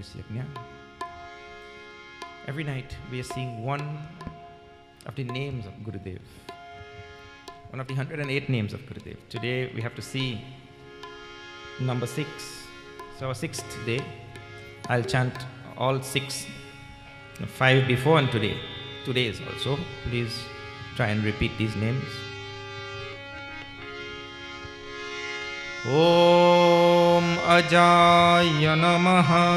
this yajna. Every night we are seeing one of the names of Gurudev, one of the 108 names of Gurudev. Today we have to see number 6. So our 6th day, I'll chant all 6, 5 before and today. Today is also. Please try and repeat these names. Om Ajaya Namaha.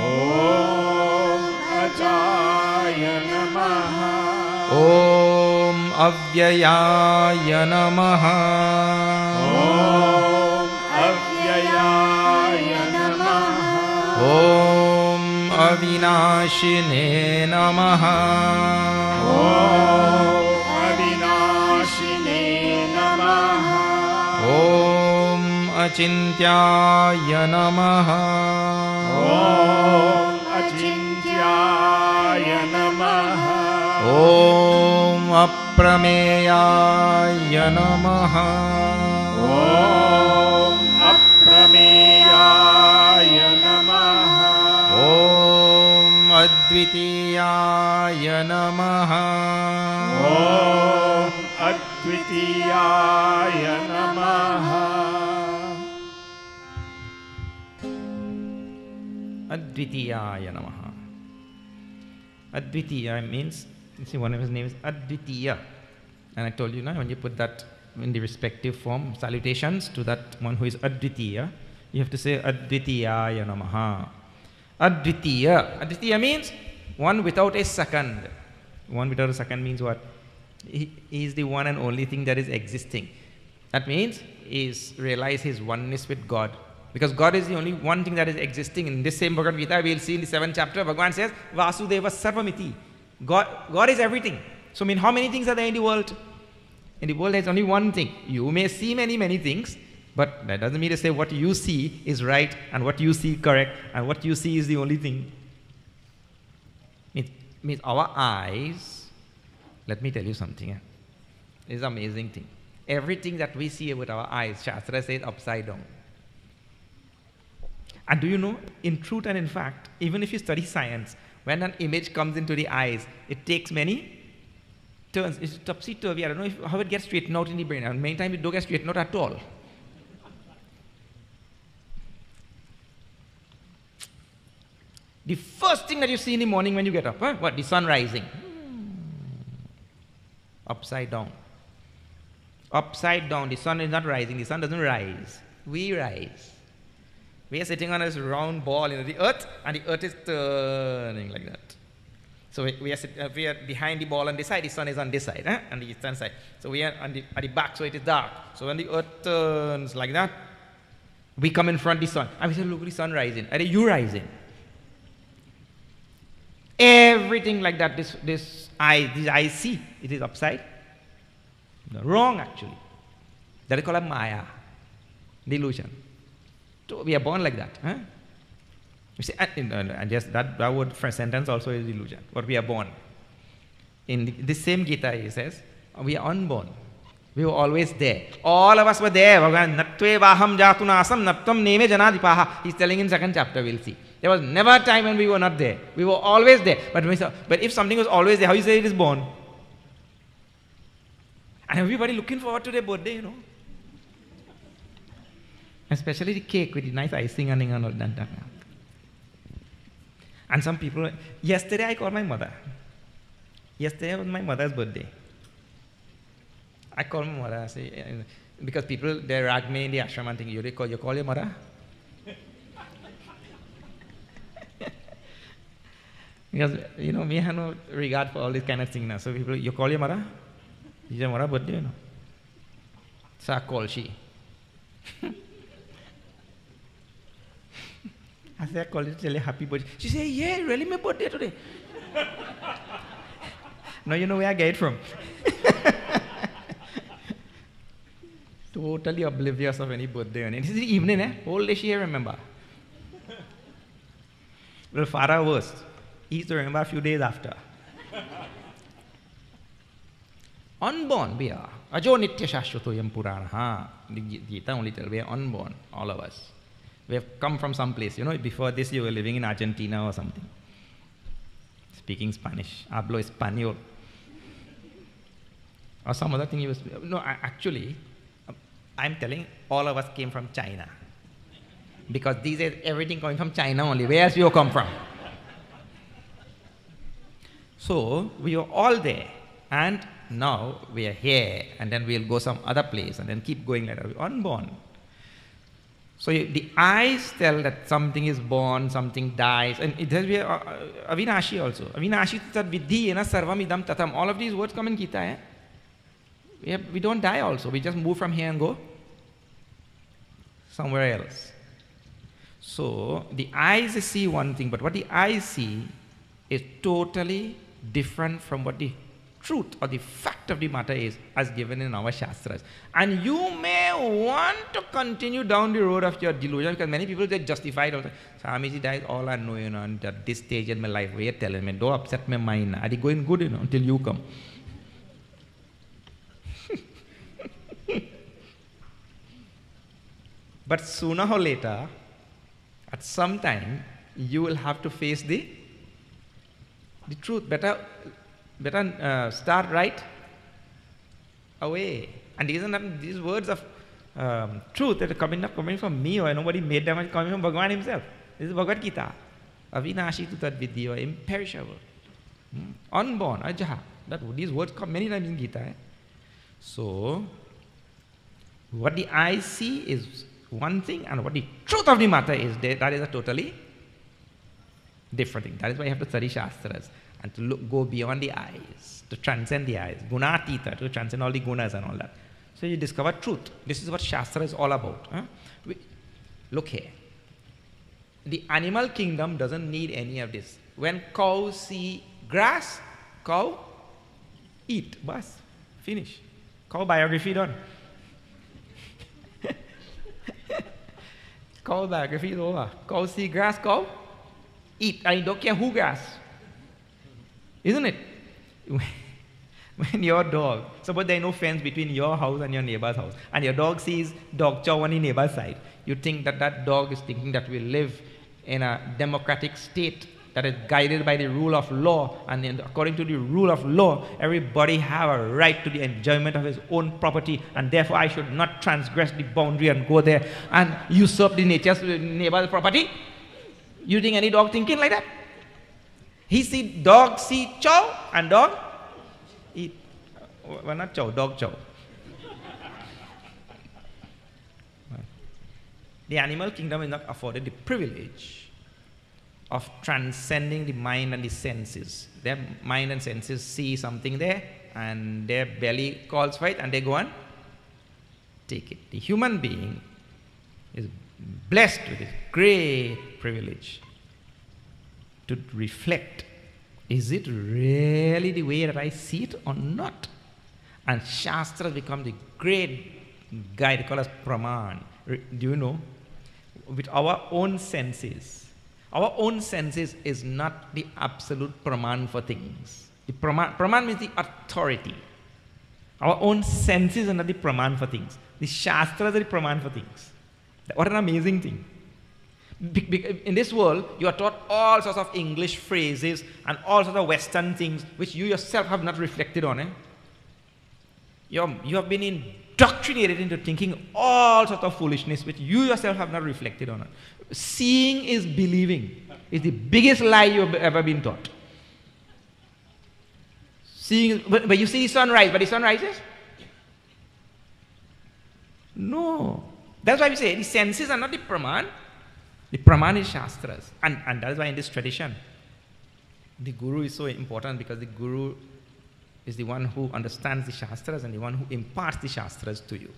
Om Ajaya Namaha. Om Avyayaya Namaha. Om Avyayaya Namaha. Om Avinashine Namaha. Om Avinashine Namaha. Om Achintyaya Namaha. Om Achintyaya Namaha. Om Aprameyaya Namaha. Om Aprameyaya Namaha. Om Advitiyaya Namaha. Om Advitiyaya Namaha. Advitiyaya Namaha. Advitiya means, you see, one of his names is Advitiya. And I told you now, when you put that in the respective form, salutations to that one who is Advitiya, you have to say Advitiyaya Namaha. Advitiya. Advitiya means one without a second. One without a second means what? He is the one and only thing that is existing. That means is realize his oneness with God. Because God is the only one thing that is existing. In this same Bhagavad Gita, we will see in the 7th chapter, Bhagavan says, Vasudeva Sarvamiti. God is everything. So I mean, how many things are there in the world? In the world, there's only one thing. You may see many, many things, but that doesn't mean to say what you see is right and what you see correct and what you see is the only thing. Means our eyes, let me tell you something. This is an amazing thing. Everything that we see with our eyes, Shastra says upside down. And do you know, in truth and in fact, even if you study science, when an image comes into the eyes, it takes many turns. It's topsy-turvy. I don't know how it gets straightened out in the brain. And many times it don't get straightened out at all. The first thing that you see in the morning when you get up, what? The sun rising. Upside down. Upside down. The sun is not rising. The sun doesn't rise. We rise. We are sitting on this round ball in the earth, and the earth is turning like that. So we are behind the ball on this side, the sun is on this side, on the eastern side. So we are at the back, so it is dark. So when the earth turns like that, we come in front of the sun. And we say, look, the sun rising. Are you rising? Everything like that, these eyes see, it is upside. No, wrong, actually. That is called a Maya, delusion. So we are born like that. You see, and just that word sentence also is illusion. But we are born. In this same Gita, he says, we are unborn. We were always there. All of us were there. He's telling in 2nd chapter, we'll see. There was never a time when we were not there. We were always there. But if something was always there, how you say it is born? And everybody looking forward to their birthday, you know. Especially the cake with the nice icing and all that. And some people, yesterday I called my mother. Yesterday was my mother's birthday. I called my mother, I say, because people, they rag me in the ashram and think, you call your mother? Because, you know, me have no regard for all this kind of thing now. So people, you call your mother? It's your mother's birthday, you know. So I call she. I said, I call it, tell her happy birthday. She said, yeah, really my birthday today. Now you know where I get it from. Totally oblivious of any birthday or anything. This is the evening, whole day she remember. Well, far worse. He used to remember a few days after. Unborn we are. Ajo nitya shashvato yam purana. The Gita only tells we are unborn, all of us. We have come from some place. Before this you were living in Argentina or something. Speaking Spanish. Hablo español. Or some other thing you was... No, actually, I'm telling all of us came from China. Because these days everything coming from China only. Where else you come from? So, we were all there. And now we are here. And then we'll go some other place. And then keep going like that. We're unborn. So the eyes tell that something is born, something dies, and it has avinashi also. Avinashi tat vidhi ena sarvam idam tatam. All of these words come in Gita. We don't die also. We just move from here and go somewhere else. So the eyes see one thing, but what the eyes see is totally different from what the truth or the fact of the matter is as given in our Shastras. And you may want to continue down the road of your delusion, because many people get justified also. Swamiji, that is all I know, and at this stage in my life, we are telling me, don't upset my mind. Are they going good, until you come? But sooner or later, at some time, you will have to face the truth. Better start right away. And these words of truth that are not coming from me or nobody made them, are coming from Bhagavan himself. This is Bhagavad Gita. Avinashi tu tad vidya, imperishable. Unborn, ajaha. These words come many times in Gita. So, what the eyes see is one thing, and what the truth of the matter is, that is a totally different thing. That is why you have to study Shastras. And to go beyond the eyes, to transcend the eyes, gunatita, to transcend all the gunas and all that. So you discover truth. This is what Shastra is all about. Look here. The animal kingdom doesn't need any of this. When cows see grass, cow eat. Bas, finish. Cow biography done. Cow biography is over. Cow see grass, cow eat. I don't care who grass. Isn't it? When your dog, suppose there is no fence between your house and your neighbor's house, and your dog sees dog chow on the neighbor's side, you think that dog is thinking that we live in a democratic state that is guided by the rule of law, and according to the rule of law, everybody have a right to the enjoyment of his own property, and therefore I should not transgress the boundary and go there and usurp the neighbor's property. You think any dog thinking like that? Dog see chow and dog eat. Well, not chow, dog chow. The animal kingdom is not afforded the privilege of transcending the mind and the senses. Their mind and senses see something there, and their belly calls for it, and they go and take it. The human being is blessed with this great privilege to reflect, is it really the way that I see it or not? And Shastra become the great guide, called as Praman. Do you know? With our own senses is not the absolute Praman for things. The Praman means the authority. Our own senses are not the Praman for things. The Shastras are the Praman for things. What an amazing thing. In this world, you are taught all sorts of English phrases and all sorts of Western things which you yourself have not reflected on. You have been indoctrinated into thinking all sorts of foolishness which you yourself have not reflected on. Seeing is believing. It's the biggest lie you have ever been taught. Seeing, but you see the sun rise, but the sun rises? No. That's why we say the senses are not the Praman. The Praman is Shastras. And that is why in this tradition, the Guru is so important, because the Guru is the one who understands the Shastras and the one who imparts the Shastras to you.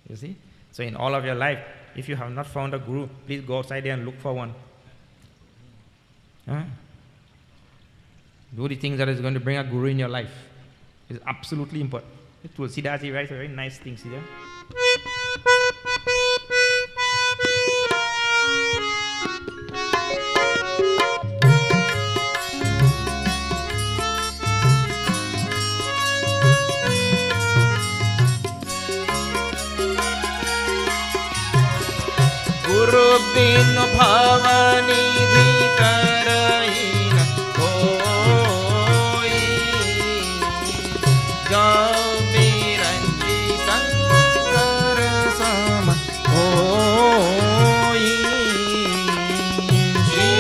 You see? So in all of your life, if you have not found a Guru, please go outside there and look for one. Do the things that is going to bring a Guru in your life. It's absolutely important. Tulsidas, he writes a very nice thing, see there? Guru बिन भवनिधि तरई न कोई, जो बिरंची शंकर सम होई। श्री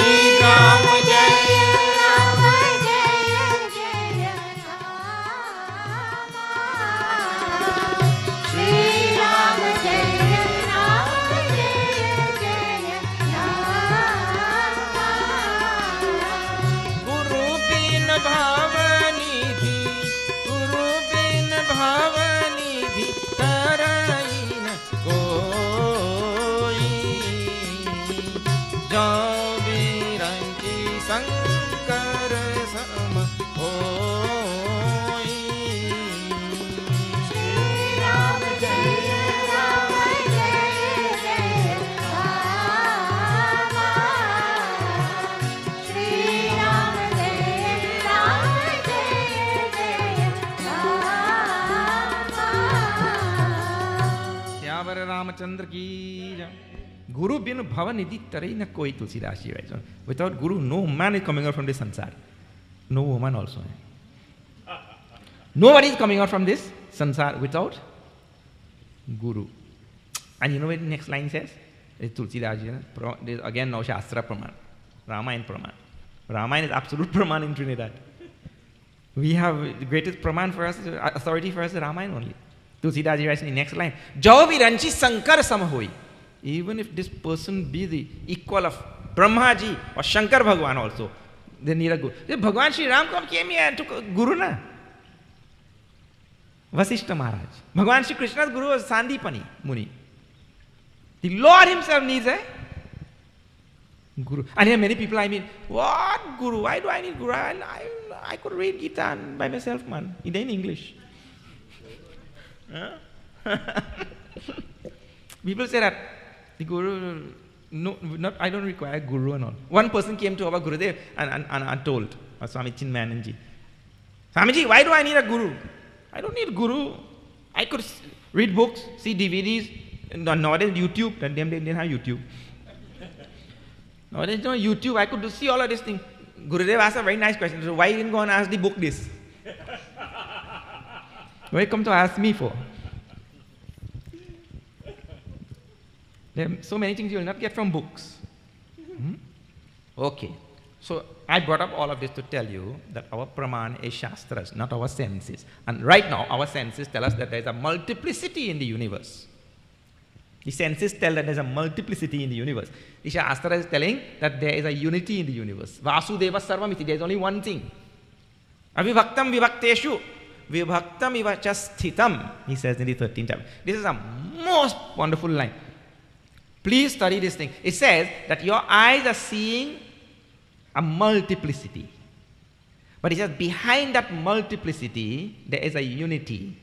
राम जय राम जय जय राम। श्री राम जय जय राम। गुरु बिन भवनिधि, गुरु बिन भवनिधि तरई न कोई, जो बिरंची शंकर सम होई। श्री राम जय जय राम। श्री राम जय जय राम। श्यावर रामचंद्र की जय। Guru bin bhavanidhi tarai na koi, Tulsidas ji writes. Without Guru, no man is coming out from this sansar. No woman also. Nobody is coming out from this sansar without Guru. And you know what the next line says? It's Tulsidas ji. There's again now Shastra Praman. Ramayana Praman. Ramayana is absolute Praman in Trinidad. We have the greatest Praman for us, authority for us, is Ramayana only. Tulsidas ji writes in the next line. Jau viranchi sankar sam hoi. Even if this person be the equal of Brahma ji or Shankar Bhagwan also, they need a Guru. Bhagwan Shri Ram came here and took a Guru na. Vasishta Maharaj. Bhagwan Shri Krishna's Guru was Sandipani Muni. The Lord himself needs a Guru. And here many people, I mean, what Guru? Why do I need Guru? I could read Gita by myself, man. It ain't English. People say that the Guru, no, not, I don't require Guru and all. One person came to our Gurudev and told Swami Chinmaya, Swamiji, why do I need a Guru? I don't need Guru. I could read books, see DVDs, nowadays YouTube, they didn't have YouTube. Nowadays no YouTube, I could see all of these things. Gurudev asked a very nice question. So why you didn't go and ask the book this? Why you come to ask me for? There are so many things you will not get from books. Okay. So I brought up all of this to tell you that our Praman is Shastras, not our senses. And right now, our senses tell us that there is a multiplicity in the universe. The senses tell that there is a multiplicity in the universe. The Shastra is telling that there is a unity in the universe. Vasudeva Sarvamiti, there is only one thing. Avivaktam vivakteshu, vibhaktam iva chasthitam, he says in the 13th chapter. This is a most wonderful line. Please study this thing. It says that your eyes are seeing a multiplicity. But it says behind that multiplicity, there is a unity.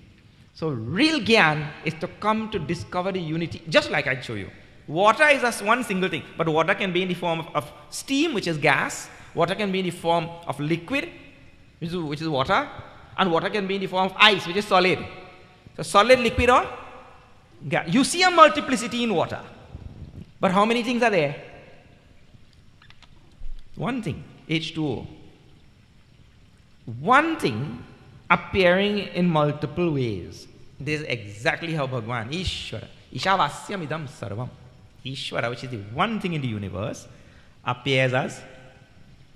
So real Gyan is to come to discover the unity. Just like I show you. Water is just one single thing. But water can be in the form of steam, which is gas. Water can be in the form of liquid, which is water. And water can be in the form of ice, which is solid. So solid, liquid or gas. You see a multiplicity in water. But how many things are there? One thing, H2O. One thing appearing in multiple ways. This is exactly how Bhagwan, Ishvara, Ishavasyam idam sarvam. Ishvara, which is the one thing in the universe, appears as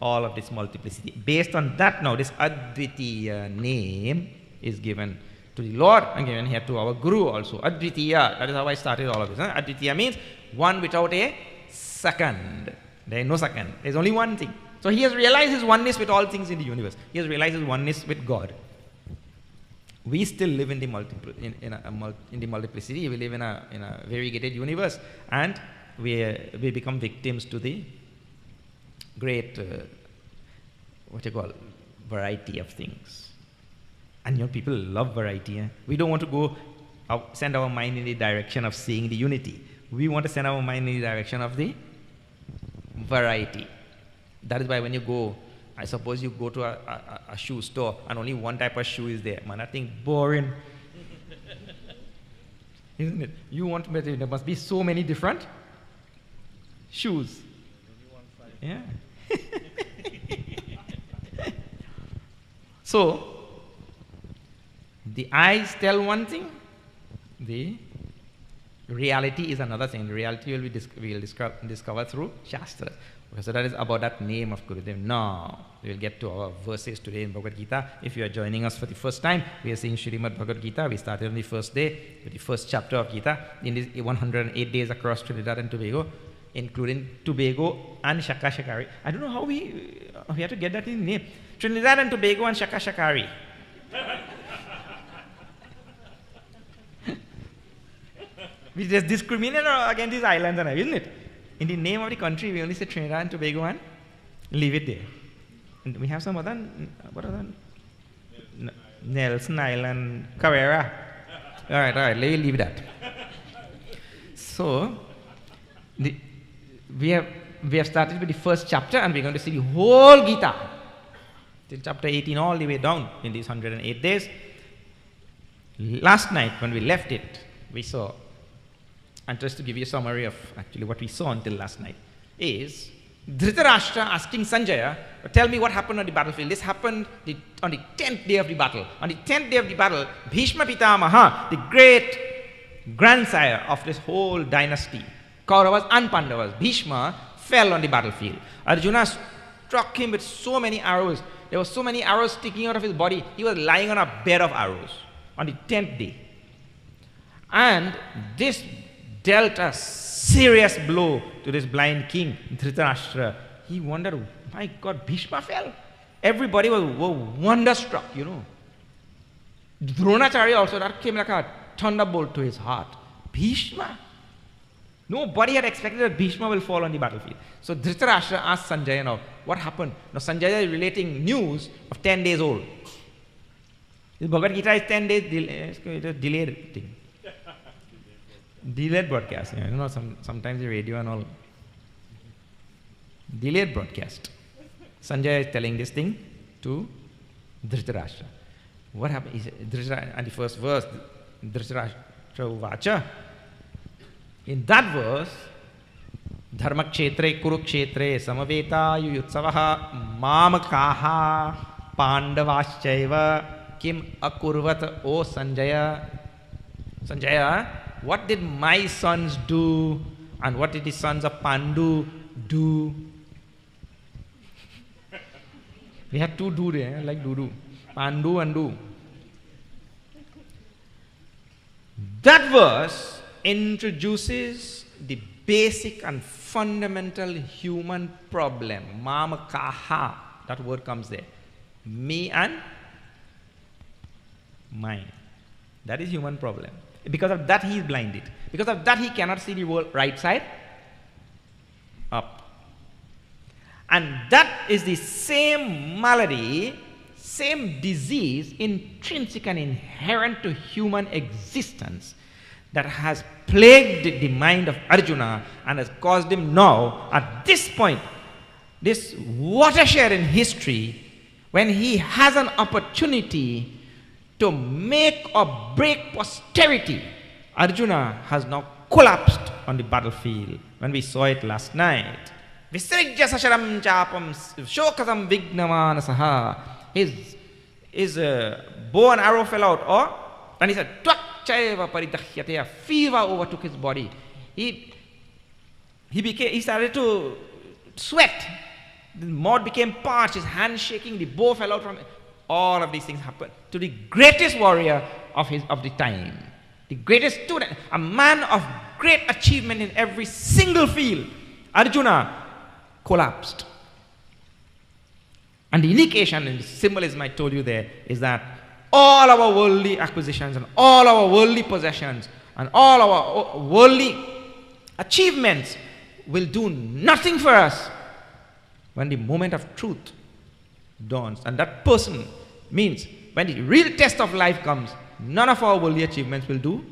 all of this multiplicity. Based on that now, this Advitiya name is given to the Lord and given here to our Guru also. Advitiya, that is how I started all of this. Advitiya means one without a second. There is no second. There is only one thing. So he has realized his oneness with all things in the universe. He has realized his oneness with God. We still live in the multiplicity. We live in a variegated universe, and we become victims to the great variety of things. And people love variety. We don't want to go send our mind in the direction of seeing the unity. We want to send our mind in the direction of the variety. That is why when you go, I suppose you go to a shoe store and only one type of shoe is there. Man, I think boring. Isn't it? You want, there must be so many different shoes. Yeah. So, the eyes tell one thing, the reality is another thing. The reality will be we'll discover through Shastra. Okay, so that is about that name of Gurudev. Now, we will get to our verses today in Bhagavad Gita. If you are joining us for the first time, we are seeing Srimad Bhagavad Gita. We started on the first day with the first chapter of Gita in these 108 days across Trinidad and Tobago, including Tobago and Shaka Shakari. I don't know how we have to get that in the name. Trinidad and Tobago and Shaka Shakari. We just discriminate against these islands, isn't it? In the name of the country, we only say Trinidad and Tobago and leave it there. And we have some other, what other? Nelson Island, Carrera. All right, let me leave that. So, we have started with the first chapter, and we're going to see the whole Gita till chapter 18 all the way down in these 108 days. Last night, when we left it, we saw, and just to give you a summary of actually what we saw until last night, is Dhritarashtra asking Sanjaya, tell me what happened on the battlefield. This happened on the 10th day of the battle. On the 10th day of the battle, Bhishma Pitamaha, the great grandsire of this whole dynasty, Kauravas and Pandavas, Bhishma, fell on the battlefield. Arjuna struck him with so many arrows. There were so many arrows sticking out of his body. He was lying on a bed of arrows on the 10th day. And this dealt a serious blow to this blind king, Dhritarashtra. He wondered, my God, Bhishma fell. Everybody was wonderstruck, you know. Dronacharya also, that came like a thunderbolt to his heart. Bhishma? Nobody had expected that Bhishma will fall on the battlefield. So Dhritarashtra asked Sanjaya now, what happened? Now Sanjaya is relating news of 10 days old. This Bhagavad Gita is 10 days delayed thing. Delayed broadcast. You know, sometimes the radio and all. Delayed broadcast. Sanjaya is telling this thing to Dhritarashtra. What happened? He said, and the first verse, Dhritarashtra Vacha. In that verse, Dharma Kshetre Kurukshetre Samaveta Yuyutsavaha Mamakaha Pandavaschaiva Kim Akurvat O Sanjaya. Sanjaya, what did my sons do and what did the sons of Pandu do? We have two do there, like do. Pandu and do. That verse introduces the basic and fundamental human problem. Mamakaha, that word comes there. Me and mine. That is human problem. Because of that he is blinded. Because of that he cannot see the world right side up. And that is the same malady, same disease, intrinsic and inherent to human existence that has plagued the mind of Arjuna and has caused him now, at this point, this watershed in history, when he has an opportunity to make or break posterity, Arjuna has now collapsed on the battlefield. When we saw it last night, Visrigya Sasharam Chapam Shokasam Vignamanasaha, his bow and arrow fell out, and he said, Twakchaiva Paridahyate, a fever overtook his body. He started to sweat. The mud became parched, his hands shaking, the bow fell out from it. All of these things happened to the greatest warrior of the time, the greatest student, a man of great achievement in every single field. Arjuna collapsed. And the indication and the symbolism I told you there is that all our worldly acquisitions and all our worldly possessions and all our worldly achievements will do nothing for us when the moment of truth dawns. And that person means when the real test of life comes, none of our worldly achievements will do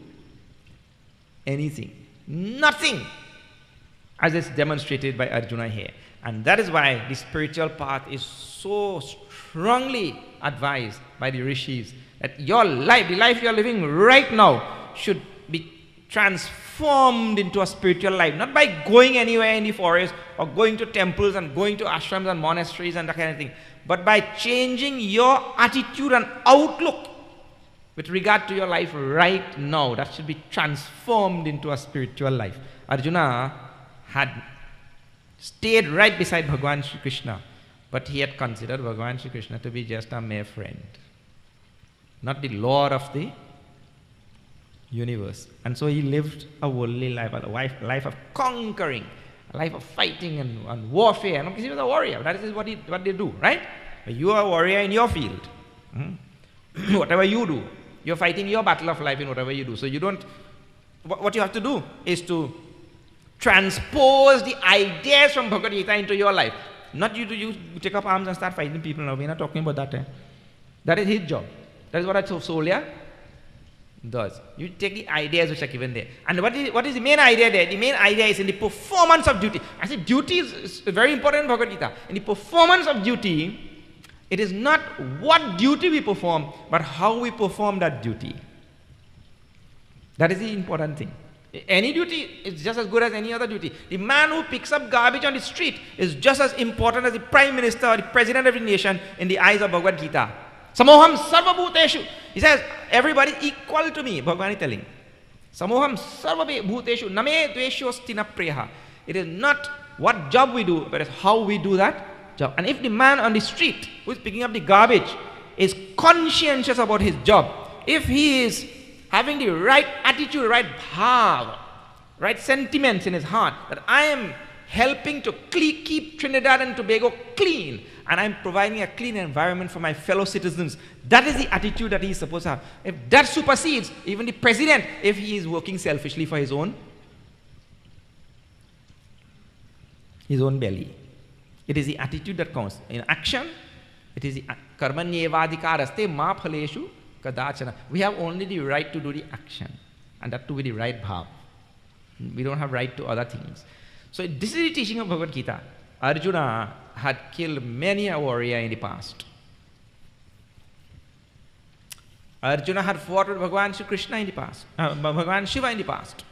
anything. Nothing, as is demonstrated by Arjuna here. And that is why the spiritual path is so strongly advised by the rishis, that your life, the life you are living right now, should be transformed into a spiritual life, not by going anywhere in the forest or going to temples and going to ashrams and monasteries and that kind of thing, but by changing your attitude and outlook with regard to your life right now. That should be transformed into a spiritual life. Arjuna had stayed right beside Bhagavan Shri Krishna, but he had considered Bhagavan Shri Krishna to be just a mere friend, not the Lord of the universe. And so he lived a worldly life, a life of conquering, a life of fighting and warfare. And he was a warrior. That is what they do, right? You are a warrior in your field. Whatever you do, you're fighting your battle of life in whatever you do. So you don't, what you have to do is to transpose the ideas from Bhagavad Gita into your life. Not you take up arms and start fighting people. No, we're not talking about that. That is his job. That is what a soldier does. You take the ideas which are given there. And what is the main idea there? The main idea is in the performance of duty. I say duty is very important in Bhagavad Gita. In the performance of duty, it is not what duty we perform, but how we perform that duty. That is the important thing. Any duty is just as good as any other duty. The man who picks up garbage on the street is just as important as the prime minister or the president of the nation in the eyes of Bhagavad Gita. Samoham sarva bhuteshu. He says, everybody equal to me. Bhagavan is telling. Samoham sarva bhuteshu name dveshosti na priyaha. It is not what job we do, but it's how we do that job. And if the man on the street who is picking up the garbage is conscientious about his job, if he is having the right attitude, right bhav, right sentiments in his heart, that I am helping to keep Trinidad and Tobago clean, and I'm providing a clean environment for my fellow citizens. That is the attitude that he is supposed to have. If that supersedes even the president, if he is working selfishly for his own belly. It is the attitude that counts. In action, it is the karmanyevadhikaraste ma phaleshu kadachana. We have only the right to do the action, and that too with the right bhav. We don't have right to other things. So this is the teaching of Bhagavad Gita. Arjuna had killed many a warrior in the past. Arjuna had fought with Bhagavan Shri Krishna in the past, Bhagavan Shiva in the past.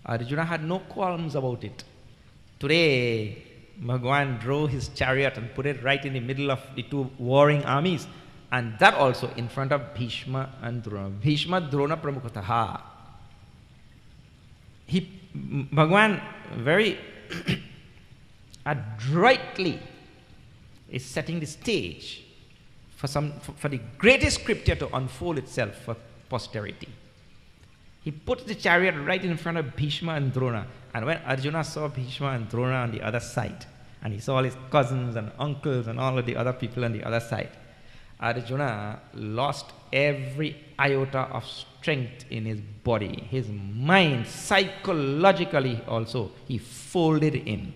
Arjuna had no qualms about it. Today, Bhagavan drove his chariot and put it right in the middle of the two warring armies, and that also in front of Bhishma and Drona. Bhishma Drona Pramukataha. Bhagavan very adroitly is setting the stage for the greatest scripture to unfold itself for posterity. He puts the chariot right in front of Bhishma and Drona. And when Arjuna saw Bhishma and Drona on the other side, and he saw all his cousins and uncles and all of the other people on the other side, Arjuna lost every iota of strength in his body. His mind, psychologically also, he folded in.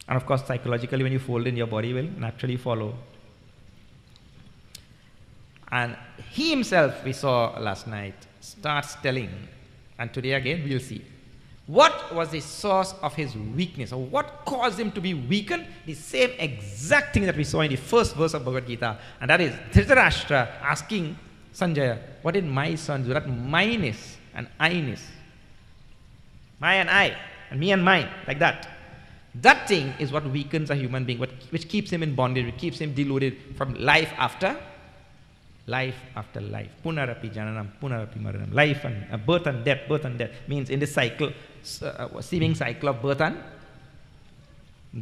And of course, psychologically, when you fold in, your body will naturally follow. And he himself, we saw last night, starts telling, and today again we'll see, what was the source of his weakness, or what caused him to be weakened? The same exact thing that we saw in the first verse of Bhagavad Gita, and that is Dhritarashtra asking Sanjaya, what did my son do? That mineness and I-ness. My and I, and me and mine, like that. That thing is what weakens a human being, which keeps him in bondage, which keeps him deluded from life after life. Punarapi jananam, punarapi maranam. Life and birth and death, means in this cycle, seeming cycle of birth and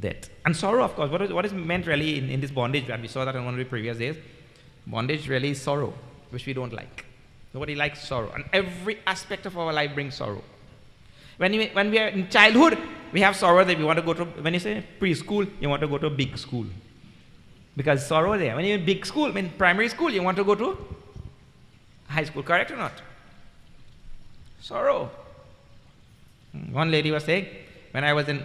death. And sorrow, of course. What is meant really in this bondage? And we saw that in one of the previous days. Bondage really is sorrow, which we don't like. Nobody likes sorrow. And every aspect of our life brings sorrow. When we are in childhood, we have sorrow that we want to go to, when you say preschool, you want to go to a big school. Because sorrow there. When you're in big school, in primary school, you want to go to high school, correct or not? Sorrow. One lady was saying, when I was in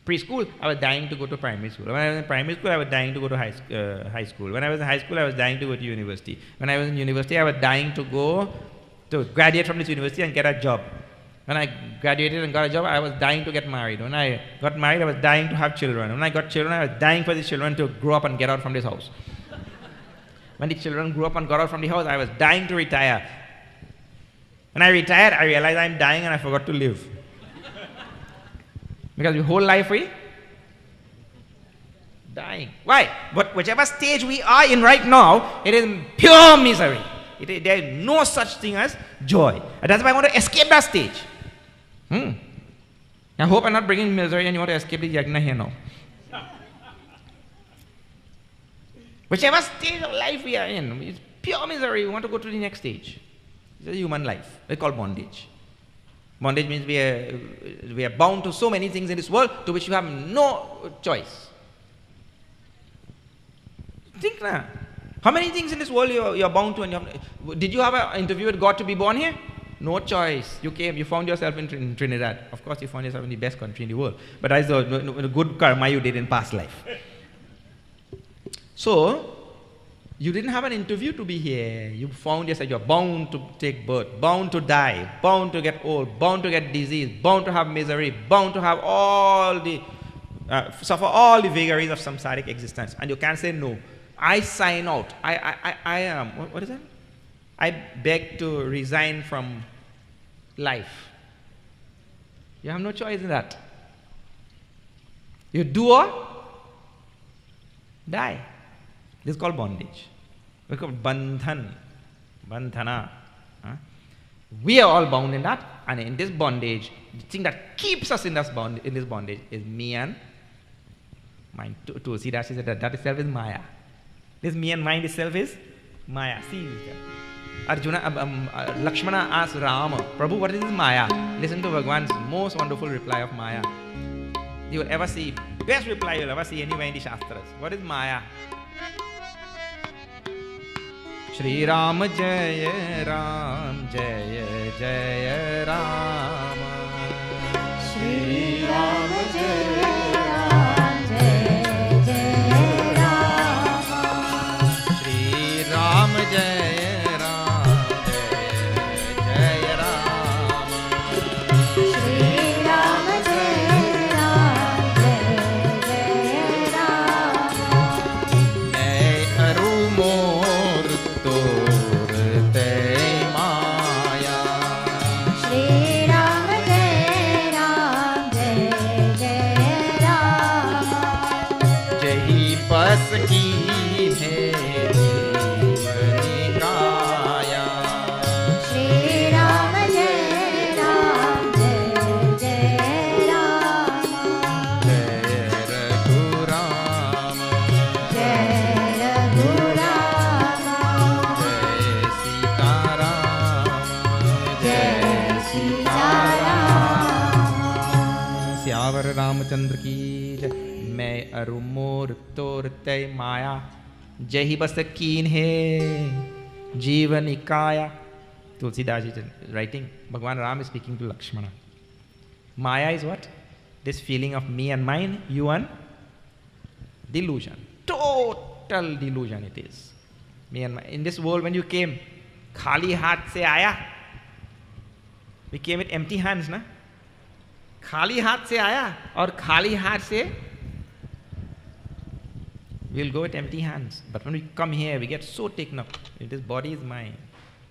preschool, I was dying to go to primary school. When I was in primary school, I was dying to go to high school. When I was in high school, I was dying to go to university. When I was in university, I was dying to go to graduate from this university and get a job. When I graduated and got a job, I was dying to get married. When I got married, I was dying to have children. When I got children, I was dying for these children to grow up and get out from this house. When the children grew up and got out from the house, I was dying to retire. When I retired, I realized I'm dying and I forgot to live. Because your whole life we dying. Why? But whichever stage we are in right now, it is pure misery. There is no such thing as joy. And that's why I want to escape that stage. I hope I'm not bringing misery and you want to escape the yajna here now. Whichever stage of life we are in, it's pure misery. We want to go to the next stage. It's a human life. We call bondage. Bondage means we are bound to so many things in this world to which you have no choice. Think now. How many things in this world you're bound to? And did you have an interview with God to be born here? No choice. You came, you found yourself in Trinidad. Of course, you found yourself in the best country in the world. But that's the good karma you did in past life. So, you didn't have an interview to be here. You found yourself, you're bound to take birth, bound to die, bound to get old, bound to get disease, bound to have misery, bound to have all the, suffer all the vagaries of samsaric existence. And you can't say no. I sign out. I am, what is that? I beg to resign from life. You have no choice in that. You do or die. This is called bondage. We call it bandhan, bandhana. We are all bound in that, and in this bondage, the thing that keeps us in this bondage is me and mind. To see that, she said that itself is Maya. This me and mind itself is Maya. See, Arjuna, Lakshmana asked Rama, Prabhu, what is this Maya? Listen to Bhagwan's most wonderful reply of Maya. You will ever see, best reply you'll ever see anywhere in the Shastras. What is Maya? Shri Ram Jaya Ram Jaya Jaya Ram Shri Ram Jaya Ram Jaya Jaya Ram Shri Ram Jaya Ram Jaya Jaya Ram Shri Ram Jaya Ram Jaya Jaya Ram Main aru mor tor te maya Shri Ram Jaya Ram Jaya Jaya Ram Jahi bas ki hai jeevani kaya Shri Ram Jaya Ram Jaya Jaya Ram Jai Raghu Ram Jai Raghu Ram Jai Sita Ram Jai Sita Ram Syavar Ramchandra ki jai मैं अरु मोर तोर तय माया जही बस कीन है जीवन इकाया Tulsidas is writing Bhagwan Ram is speaking to Lakshmana. Maya is what? This feeling of me and mine, you and delusion. Total delusion it is. Me and mine. In this world when you came, khali haath se aaya. We came with empty hands, na? Khali haath se aaya or khali haath se we'll go with empty hands. But when we come here, we get so taken up. This body is mine.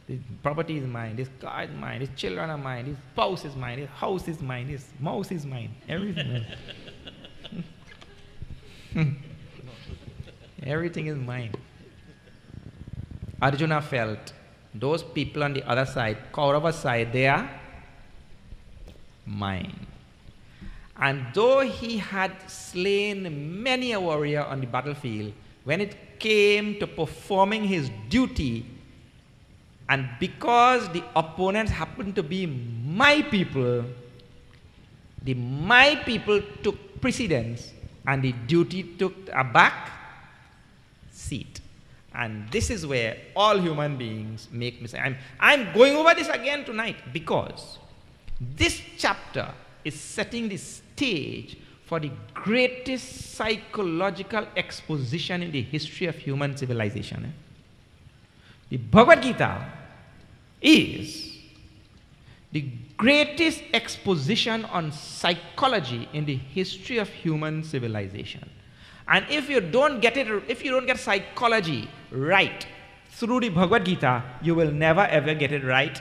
This property is mine. This car is mine. These children are mine. This spouse is mine. This house is mine. This mouse is mine. Everything. Everything is mine. Arjuna felt those people on the other side, Kaurava side, they are mine. And though he had slain many a warrior on the battlefield, when it came to performing his duty, and because the opponents happened to be my people, my people took precedence and the duty took a back seat. And this is where all human beings make mistakes. I'm going over this again tonight because this chapter is setting the stage for the greatest psychological exposition in the history of human civilization. The Bhagavad Gita is the greatest exposition on psychology in the history of human civilization. And if you don't get psychology right, through the Bhagavad Gita, you will never ever get it right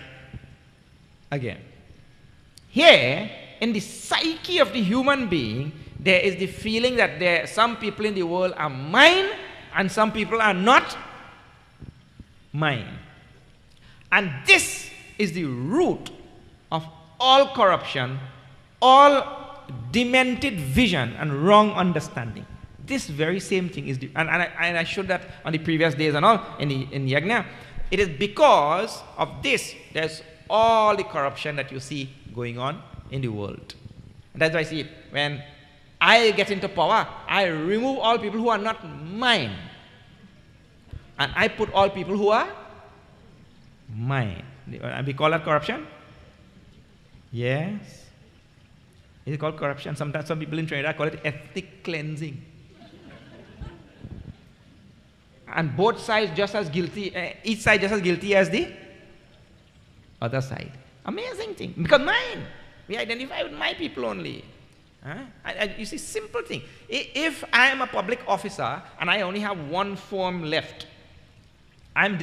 again. Here, in the psyche of the human being, there is the feeling that some people in the world are mine and some people are not mine. And this is the root of all corruption, all demented vision and wrong understanding. This very same thing is, and I showed that on the previous days and all in Yajna. It is because of this, there's all the corruption that you see going on in the world. And that's why I see it. When I get into power, I remove all people who are not mine. And I put all people who are mine. And we call that corruption? Yes. Is it called corruption? Sometimes some people in Trinidad call it ethnic cleansing. And both sides just as guilty, each side just as guilty as the other side. Amazing thing. Because mine. We identify with my people only. You see, simple thing. If I am a public officer and I only have one form left, I'm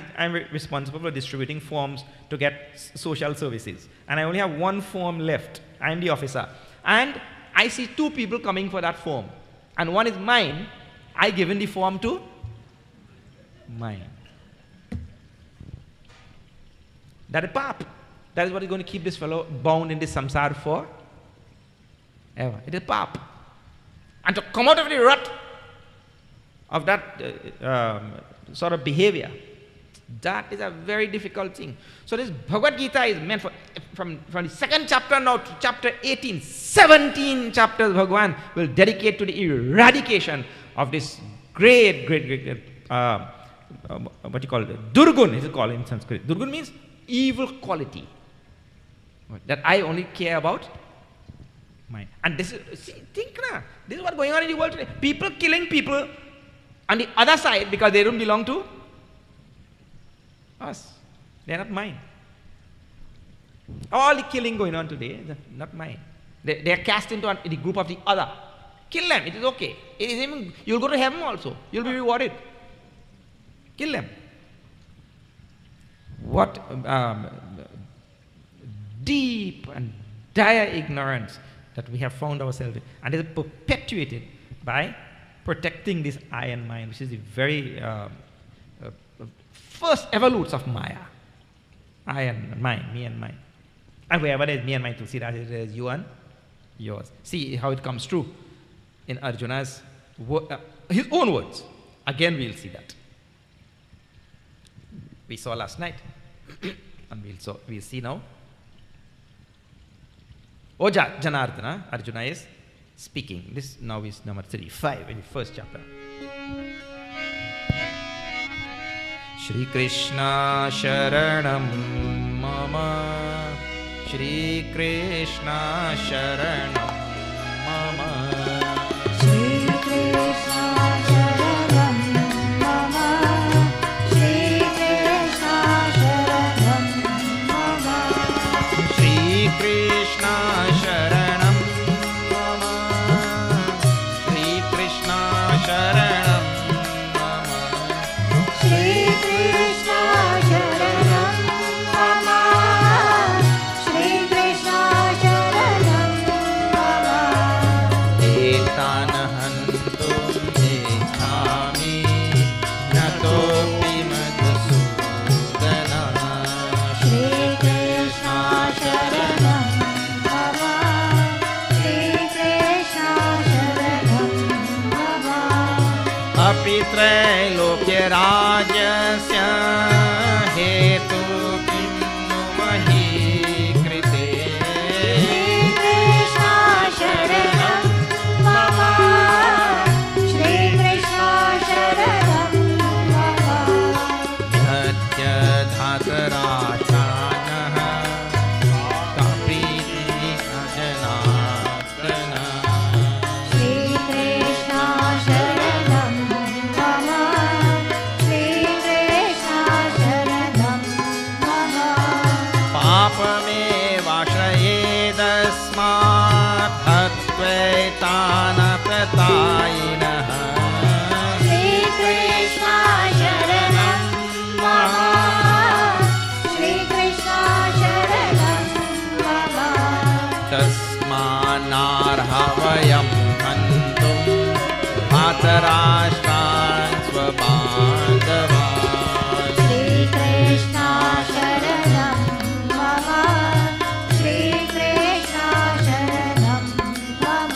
responsible for distributing forms to get social services. And I only have one form left. I'm the officer. And I see two people coming for that form. And one is mine. I given the form to mine. That is pap. That is what is going to keep this fellow bound in this samsara for ever. It is pap. And to come out of the rut of that sort of behavior, that is a very difficult thing. So this Bhagavad Gita is meant for, from the second chapter now to chapter 18, 17 chapters Bhagavan will dedicate to the eradication of this great, what you call it? Durgun is called in Sanskrit. Durgun means evil quality. That I only care about mine. And this is, see, think now, this is what's going on in the world today. People killing people on the other side because they don't belong to us. They're not mine. All the killing going on today is not mine. They are cast into the group of the other. Kill them, it is okay. It is even, you'll go to heaven also. You'll be rewarded. Kill them. What deep and dire ignorance that we have found ourselves in. And it is perpetuated by protecting this I and mine, which is the very first evolutes of Maya. I and mine, me and mine. And wherever there is me and mine, to see that it is you and yours. See how it comes true in Arjuna's his own words. Again, we'll see that. We saw last night, and we'll see now. O Janardana, Arjuna is speaking. This now is number 35 in the first chapter. Shri Krishna Sharanam Mama, Shri Krishna Sharanam Mama, Shri Krishna Sharanam Mama, Shri Krishna Sharanam Mama, Shri Krishna Sharanam Mama, Shri Krishna Sharanam Mama, Shri Krishna Sharanam Mama, Shri Krishna Sharanam Mama, Etan hantum echami natopi madhusudana, Shri Krishna Sharanam Mama, Shri Krishna Sharanam Mama, api trailokya rajasya hetu kinnu mahi krite, Shri Krishna Sharanam Mama, Shri Krishna Sharanam Mama, Dhatya dhatarachanah kapriti ajanatana, Shri Krishna Sharanam Mama, Shri धृतराष्ट्रान् स्वबान्धवान् Shrikrishna शरणं मम श्रीकृष्ण शरणं मम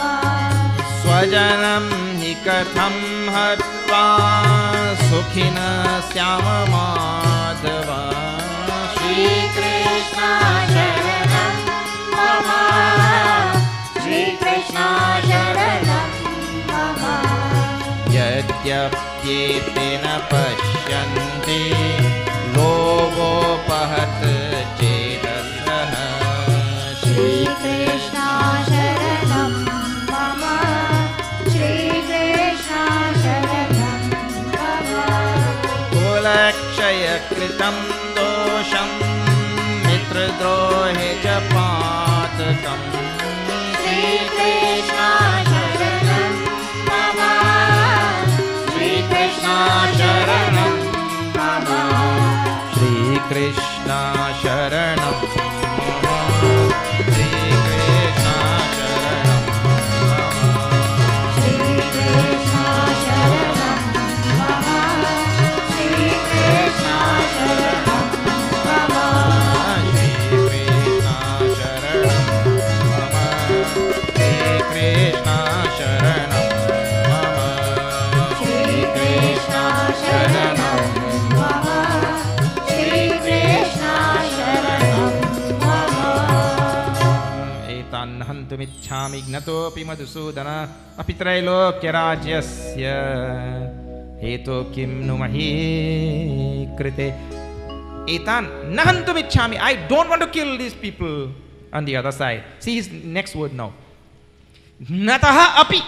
स्वजनं हि कथं हत्वा सुखिनः स्याम माधव श्रीकृष्ण शरणं मम श्रीकृष्ण शरणं मम यद्यप्येते न पश्यन्ति लोभोपहत चेतसः श्रीकृष्ण शरणं मम श्रीकृष्ण शरणं मम कुलक्षयकृतं दोषं मित्रद्रोहे च पातकम् श्रीकृष्ण शरणं मम श्रीकृष्ण शरणं मम श्रीकृष्ण शरणं मम श्रीकृष्ण शरणं श्रीकृष्ण शरणं मम श्रीकृष्ण शरणं मम श्रीकृष्ण शरणं मम श्रीकृष्ण शरणं मम श्रीकृष्ण शरणं मम श्रीकृष्ण शरणं मम एतान् हन्तुमिच्छामि ज्ञतोऽपि मधुसूदन अपि त्रैलोक्यराज्यस्य हेतो किं नु मही कृते एतान् न हन्तुमिच्छामि I don't want to kill these people on the other side. See his next word now. Nataha api.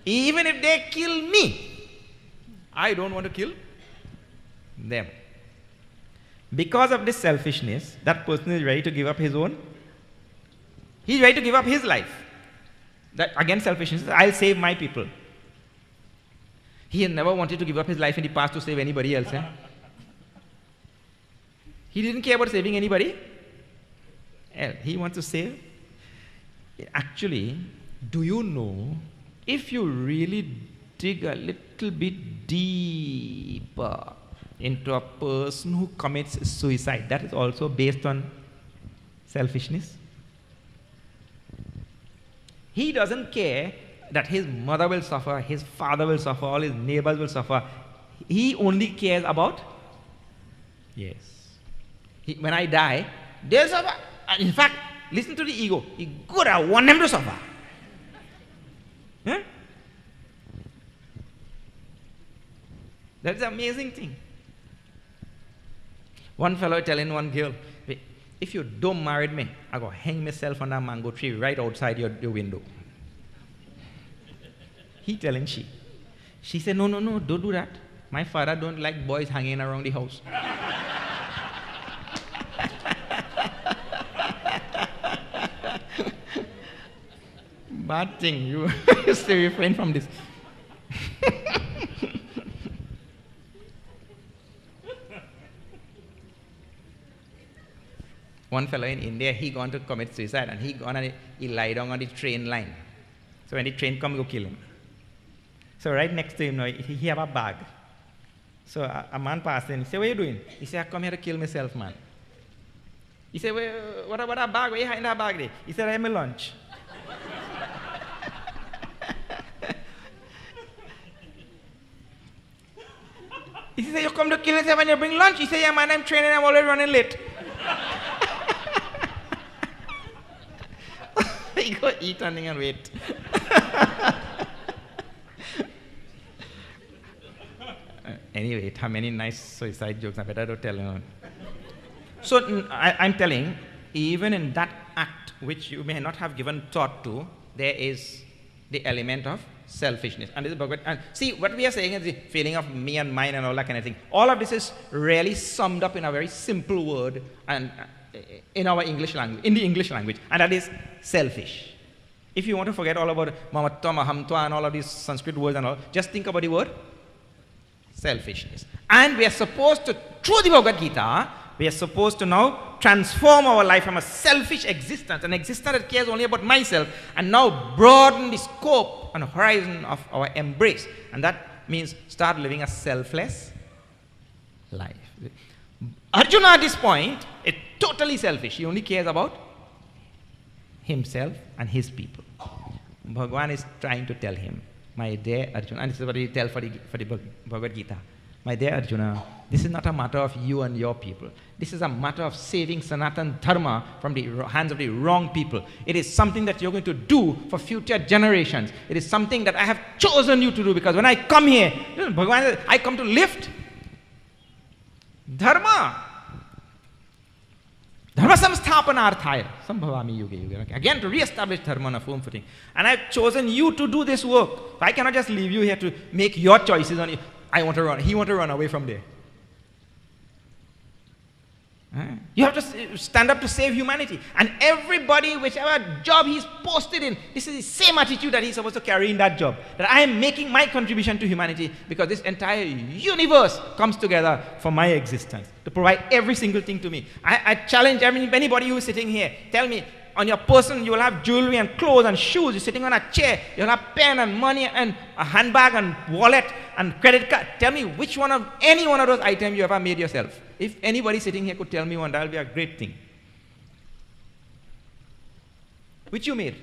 Even if they kill me, I don't want to kill them. Because of this selfishness, that person is ready to give up his own. He's ready to give up his life. That again selfishness. I'll save my people. He had never wanted to give up his life in the past to save anybody else. He didn't care about saving anybody else. He wants to save. Actually, do you know, if you really dig a little bit deeper into a person who commits suicide, that is also based on selfishness. He doesn't care that his mother will suffer, his father will suffer, all his neighbors will suffer. He only cares about, yes. When I die, they'll suffer. In fact, listen to the ego. Good, I want them to suffer. Huh? That's the amazing thing. One fellow telling one girl, if you don't marry me, I'll go hang myself on a mango tree right outside your window. He telling she. She said, no, don't do that. My father don't like boys hanging around the house. Bad thing, you stay refrain from this. One fellow in India, he gone to commit suicide and he lie down on the train line. So when the train come, go kill him. So right next to him, he have a bag. So a man passed in. He said, what are you doing? He said, I come here to kill myself, man. He said, well, what about a bag? Where you hiding that bag there? He said, I have my lunch. He said, you come to kill yourself and you bring lunch? He said, yeah, man, I'm training, I'm already running late. He go eat something and wait. Anyway, it have many nice suicide jokes. I better don't tell you. So I'm telling, even in that act which you may not have given thought to, there is the element of selfishness. And this is Bhagavad. And see, what we are saying is the feeling of me and mine and all that kind of thing. All of this is really summed up in a very simple word and in our English language, in the English language, and that is selfish. If you want to forget all about mamatva, mahamtva, and all of these Sanskrit words and all, just think about the word selfishness. And we are supposed to, through the Bhagavad Gita, We are supposed to now transform our life from a selfish existence, an existence that cares only about myself, and now broaden the scope and horizon of our embrace. And that means start living a selfless life. Arjuna at this point is totally selfish. He only cares about himself and his people. Bhagavan is trying to tell him, my dear Arjuna, and this is what he tells for the Bhagavad Gita. My dear Arjuna, this is not a matter of you and your people. This is a matter of saving Sanatan Dharma from the hands of the wrong people. It is something that you're going to do for future generations. It is something that I have chosen you to do, because when I come here, Bhagavan says, I come to lift Dharma. Dharma samsthapanarthaya sambhavami yuge yuge. Again, to re-establish Dharma on a firm footing. And I've chosen you to do this work. I cannot just leave you here to make your choices on you. I want to run. He wants to run away from there. You have to stand up to save humanity. And everybody, whichever job he's posted in, this is the same attitude that he's supposed to carry in that job. That I am making my contribution to humanity, because this entire universe comes together for my existence, to provide every single thing to me. I challenge anybody who is sitting here, tell me, on your person you will have jewelry and clothes and shoes. You're sitting on a chair, you'll have pen and money and a handbag and wallet and credit card. Tell me which one of any one of those items you ever made yourself. If anybody sitting here could tell me one, that will be a great thing. Which you made?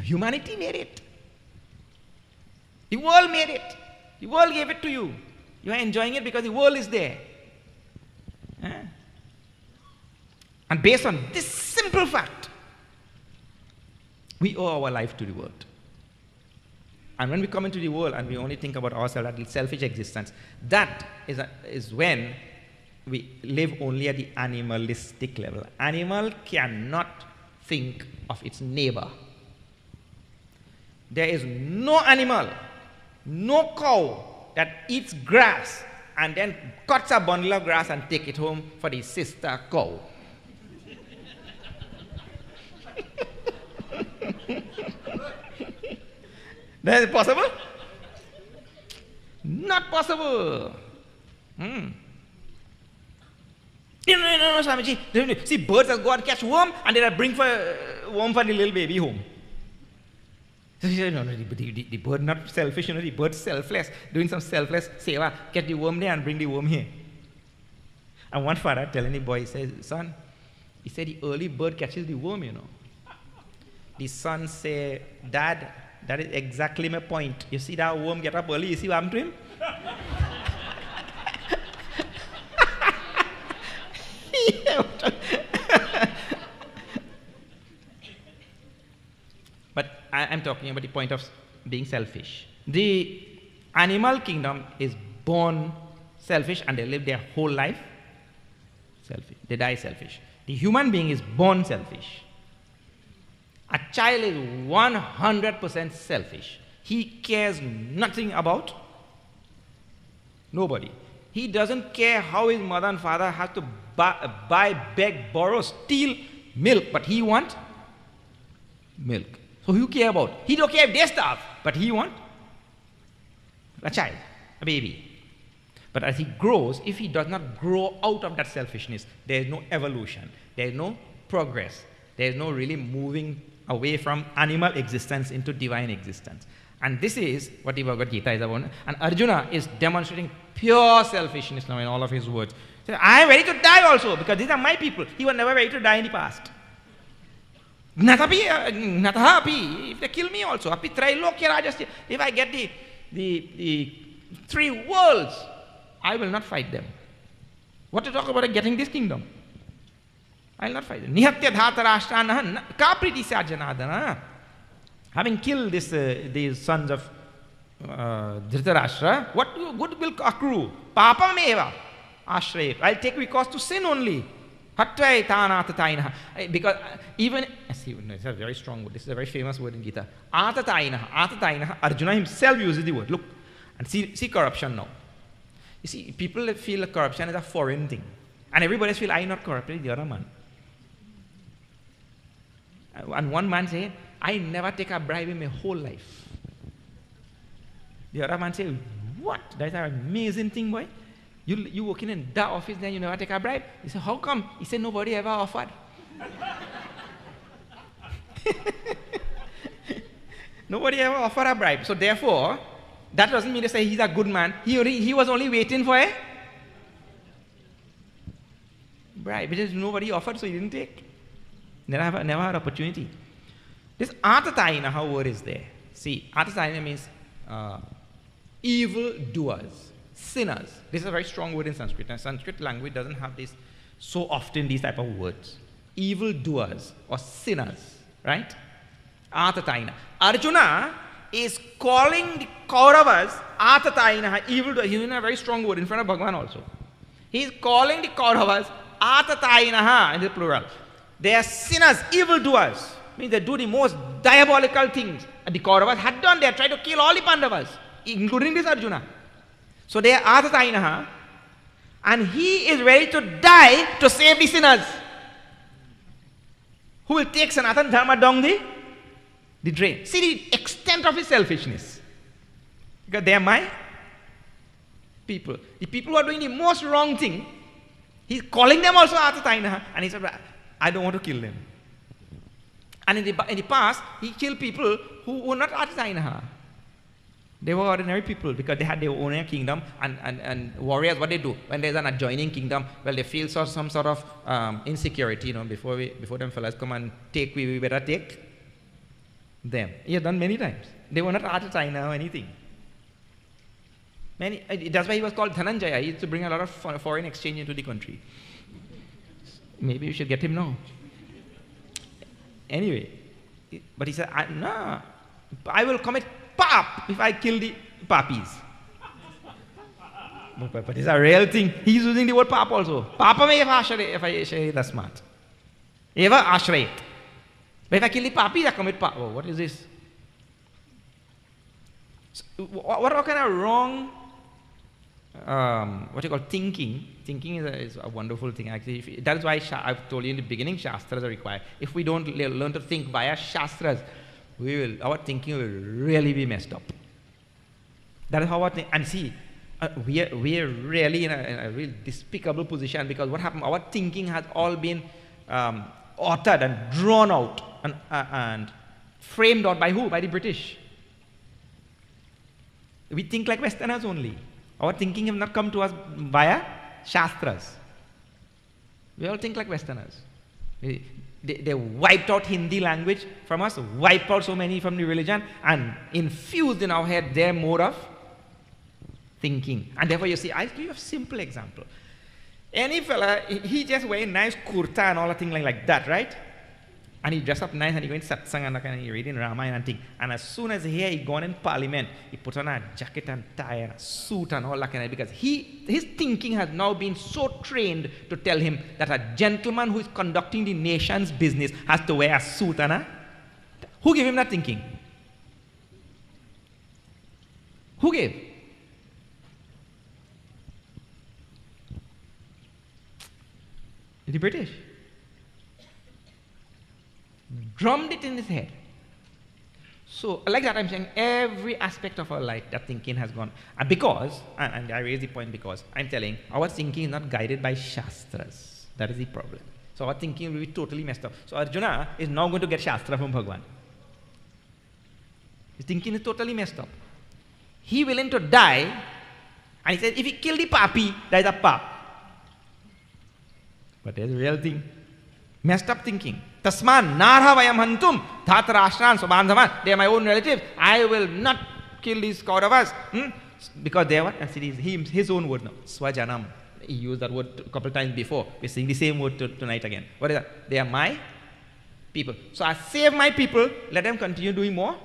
Humanity made it. The world made it. The world gave it to you. You are enjoying it because the world is there. And based on this simple fact, we owe our life to the world. And when we come into the world and we only think about ourselves, that selfish existence, that is when we live only at the animalistic level. Animal cannot think of its neighbor. There is no animal, no cow that eats grass and then cuts a bundle of grass and take it home for the sister cow. That is possible? Not possible. No, Swamiji. See, birds will go and catch worm and they'll bring worm for the little baby home. So he said, no, the bird not selfish, the bird selfless, doing some selfless seva, catch the worm there and bring the worm here. And one father telling the boy, he says, son, he said the early bird catches the worm, The son say, Dad, that is exactly my point. You see that worm get up early, you see what happened to him? But I'm talking about the point of being selfish. The animal kingdom is born selfish and they live their whole life selfish. They die selfish. The human being is born selfish. A child is 100% selfish. He cares nothing about nobody. He doesn't care how his mother and father have to buy, beg, borrow, steal milk, but he wants milk. So who care about? He don't care if they starve, but he wants a child, a baby. But as he grows, if he does not grow out of that selfishness, there is no evolution, there is no progress, there is no really moving away from animal existence into divine existence. And this is what the Bhagavad Gita is about. And Arjuna is demonstrating pure selfishness now in all of his words. He says, I am ready to die also, because these are my people. He was never ready to die in the past. Nataha api, if they kill me also, api trailokya rajasya, if I get the three worlds, I will not fight them. What to talk about getting this kingdom? I will not fight them. Nihatya dhatarashtrana kapriti janadana. Having killed these sons of Dhritarashtra, what good will accrue? Papam eva ashrayet. I'll take recourse to sin only. Hatvai tanatatainaha. Because even, see, it's a very strong word. This is a very famous word in Gita. Atatainaha. Atatainaha. Arjuna himself uses the word. Look, and see corruption now. You see, people feel that corruption is a foreign thing. And everybody else feel, I am not corrupted, the other man. And one man said, I never take a bribe in my whole life. The other man said, what? That's an amazing thing, boy. You working in the office, then you never take a bribe? He said, how come? He said, nobody ever offered. Nobody ever offered a bribe. So therefore, that doesn't mean to say he's a good man. He was only waiting for a bribe. Because nobody offered, so he didn't take. Never had opportunity. This atatainaha word is there. See, atataina means evil doers, sinners. This is a very strong word in Sanskrit. And Sanskrit language doesn't have this so often, these type of words. Evil doers or sinners, right? Atataina. Arjuna is calling the Kauravas atatainaha, evil doers. He's using a very strong word in front of Bhagavan also. He's calling the Kauravas atatainaha in the plural. They are sinners, evil doers. Means they do the most diabolical things. And the Kauravas had done. They had tried to kill all the Pandavas, including this Arjuna. So they are atatainaha. And he is ready to die to save the sinners. Who will take Sanatana Dharma down the drain. See the extent of his selfishness. Because they are my people. The people who are doing the most wrong thing, he's calling them also atatainaha. And he said, I don't want to kill them. And in the past, he killed people who were not atatainaha. They were ordinary people because they had their own kingdom, and warriors, what they do when there's an adjoining kingdom, well, they feel some sort of insecurity, before them fellas come and take, we better take them. He had done many times. They were not atataina or anything. That's why he was called Dhananjaya. He used to bring a lot of foreign exchange into the country. Maybe we should get him now. Anyway, but he said, no, I will commit pap if I kill the papis. But it's a real thing. He's using the word pap also. Papa may if I say that's smart. Eva ashrayit. But if I kill the papis, I commit pap. Oh, what is this? So, what kind of wrong what you call thinking? Thinking is a wonderful thing. Actually, that's why I've told you in the beginning, Shastras are required. If we don't learn to think via Shastras, our thinking will really be messed up. That is how and see, we are really in a real despicable position, because what happened? Our thinking has all been authored and drawn out and framed out by who? By the British. We think like Westerners only. Our thinking have not come to us via Shastras. We all think like Westerners. They wiped out Hindi language from us, wiped out so many from the religion, and infused in our head their mode of thinking. And therefore you see, I'll give you a simple example. Any fella, he just wearing nice kurta and all a thing like that, right? And he dress up nice and he going to satsang and he reading Ramayana and thing. And as soon as he gone in parliament, he put on a jacket and tie and a suit and all that kind of, because his thinking has now been so trained to tell him that a gentleman who is conducting the nation's business has to wear a suit and a... Who gave him that thinking? Who gave? The British. Drummed it in his head. So, like that, I'm saying every aspect of our life, that thinking has gone. And because, and I raise the point because, I'm telling, our thinking is not guided by Shastras. That is the problem. So, our thinking will be totally messed up. So, Arjuna is now going to get Shastra from Bhagavan. His thinking is totally messed up. He willing to die, and he said, if he kill the papi, that is a pap. But there's a real thing. Messed up thinking. Tasman narha vayam hantum dhatarashran subandhavan. They are my own relatives. I will not kill these Kauravas. Because they are what? And see, his own word now. Swajanam. He used that word a couple times before. We're saying the same word tonight again. What is that? They are my people. So I save my people. Let them continue doing more.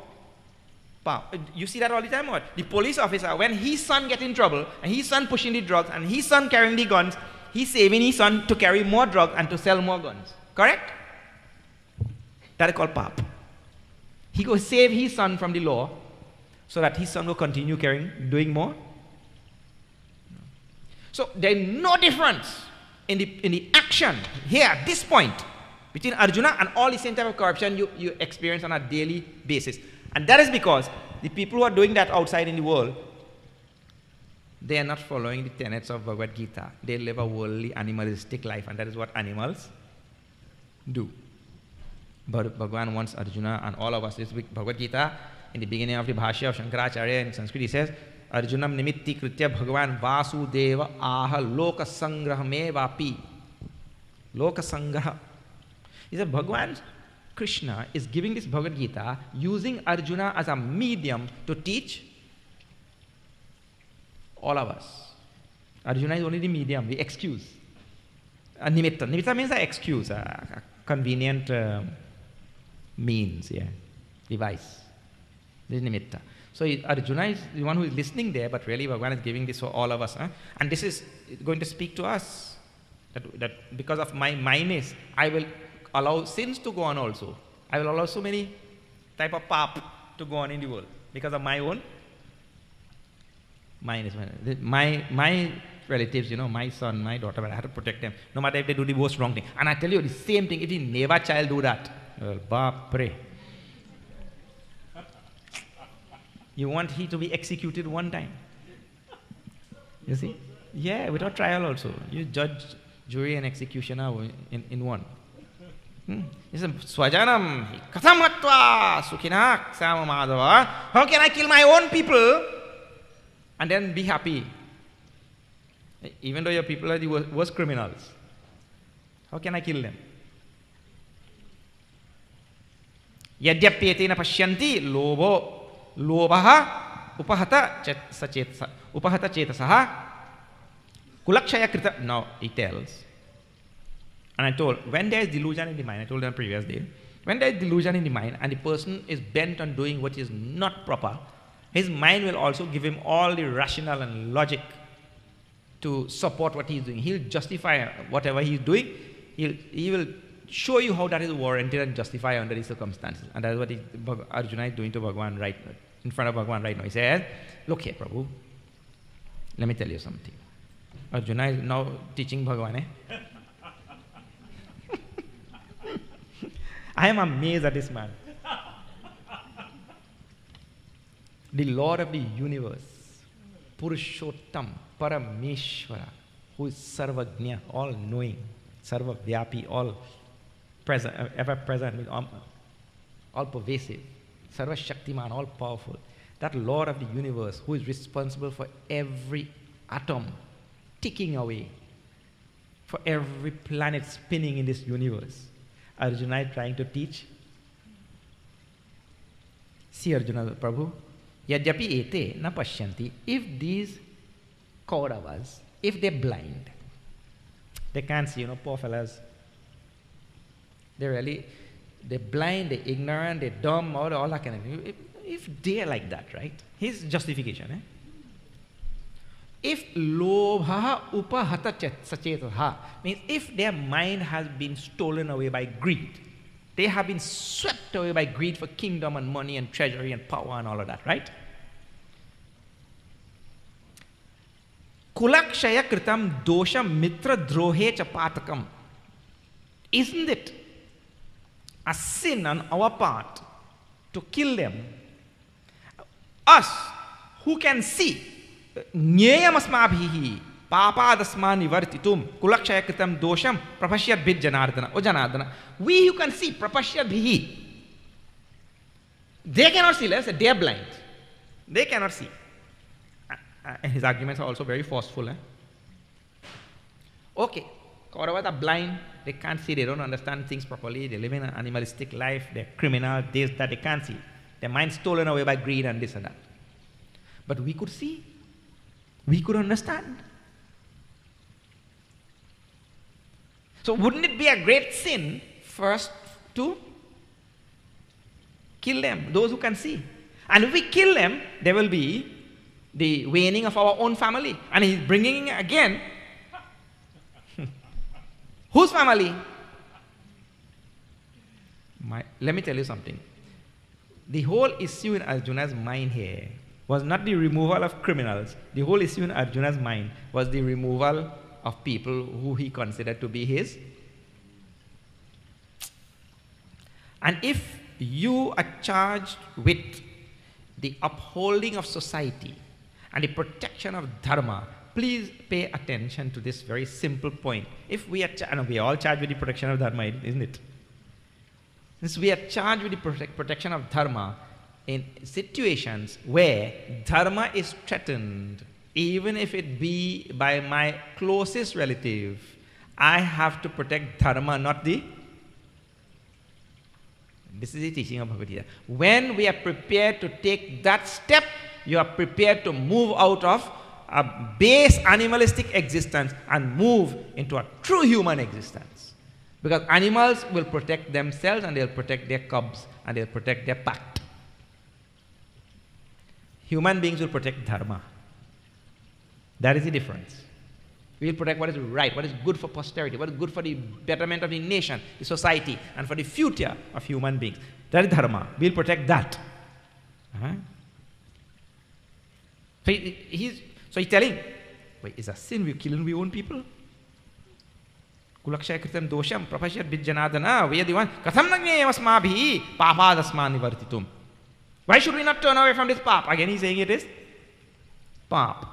You see that all the time? What? The police officer, when his son gets in trouble, and his son pushing the drugs, and his son carrying the guns, he's saving his son to carry more drugs and to sell more guns. Correct? That is called pap. He goes save his son from the law so that his son will continue doing more. So there is no difference in the action here at this point between Arjuna and all the same type of corruption you experience on a daily basis. And that is because the people who are doing that outside in the world, they are not following the tenets of Bhagavad Gita. They live a worldly, animalistic life, and that is what animals do. But Bhagavan wants Arjuna and all of us. This Bhagavad Gita, in the beginning of the Bhashya of Shankaracharya in Sanskrit, he says, Arjunam nimitti kritya Bhagavan Vasudeva aha loka sangrahame vapi. Loka sangraha. He said, Bhagavan Krishna is giving this Bhagavad Gita using Arjuna as a medium to teach all of us. Arjuna is only the medium, the excuse. Nimitta. Nimitta means an excuse, a convenient means, device. This is nimitta. So Arjuna is the one who is listening there, but really Bhagavan is giving this for all of us. And this is going to speak to us. That because of my mindness, I will allow sins to go on also. I will allow so many type of pap to go on in the world because of my own mindness. My relatives, my son, my daughter, I have to protect them, no matter if they do the most wrong thing. And I tell you the same thing, if the neighbor child do that, well, bapre. You want he to be executed one time. You see? Yeah, without trial also. You judge, jury and executioner in one. He said, Swajanam, kathamatva sukhinak samamadava. How can I kill my own people and then be happy? Even though your people are the worst criminals. How can I kill them? Yadyapyetena pashyanti lobaha upahata chetasaha kulakshaya krita. Now he tells, and I told, when there is delusion in the mind, I told them previous day, when there is delusion in the mind and the person is bent on doing what is not proper, his mind will also give him all the rationale and logic to support what he is doing. He will justify whatever he is doing. He will show you how that is warranted and justified under the circumstances. And that is what Arjuna is doing to Bhagavan right now, in front of Bhagavan right now. He says, look here, Prabhu, let me tell you something. Arjuna is now teaching Bhagavan. I am amazed at this man. The Lord of the universe, Purushottam, Parameshwara, who is Sarvagnya, all-knowing, Sarvavyapi, all present, ever present, all pervasive, Sarvashaktiman, all powerful. That Lord of the universe, who is responsible for every atom ticking away, for every planet spinning in this universe. Arjuna is trying to teach. See Arjuna, Prabhu, Yadyapi ete na pashyanti. If these Kauravas, if they're blind, they can't see, poor fellas. They're blind, they're ignorant, they're dumb, all that kind of thing. If they're like that, right? His justification, If lobha upahata sachetaha, means if their mind has been stolen away by greed, they have been swept away by greed for kingdom and money and treasury and power and all of that, right? Kulakshaya kritam dosha mitra drohe chapatakam. Isn't it a sin on our part to kill them? Us, who can see, Nyeyamasmabhihi papadasma nivartitum kulakshaya kritam dosham prapashyat bid janardana. O Janardana, we who can see, prapashyat bhihi. They cannot see, let's say they are blind. They cannot see. And his arguments are also very forceful. Okay, Kauravas are blind, they can't see, they don't understand things properly, they live in an animalistic life, they're criminal, this, that, they can't see. Their mind stolen away by greed and this and that. But we could see. We could understand. So wouldn't it be a great sin first to kill them, those who can see? And if we kill them, there will be the waning of our own family. And he's bringing again, whose family? Let me tell you something. The whole issue in Arjuna's mind here was not the removal of criminals. The whole issue in Arjuna's mind was the removal of people who he considered to be his. And if you are charged with the upholding of society and the protection of dharma. Please pay attention to this very simple point. If we are, we are all charged with the protection of dharma, isn't it? Since we are charged with the protection of dharma in situations where dharma is threatened, even if it be by my closest relative, I have to protect dharma, not the... This is the teaching of Bhagavad Gita. When we are prepared to take that step, you are prepared to move out of a base animalistic existence and move into a true human existence. Because animals will protect themselves and they'll protect their cubs and they'll protect their pack. Human beings will protect dharma. That is the difference. We will protect what is right, what is good for posterity, what is good for the betterment of the nation, the society, and for the future of human beings. That is dharma. We will protect that. So he's telling, wait, is a sin we're killing our own people? Kulakshaya kritam dosham prapashyat bijjanadana. We are the one. Katham nagneyam asmabhi papadasma nivartitum. Why should we not turn away from this pap? Again he's saying it is pap.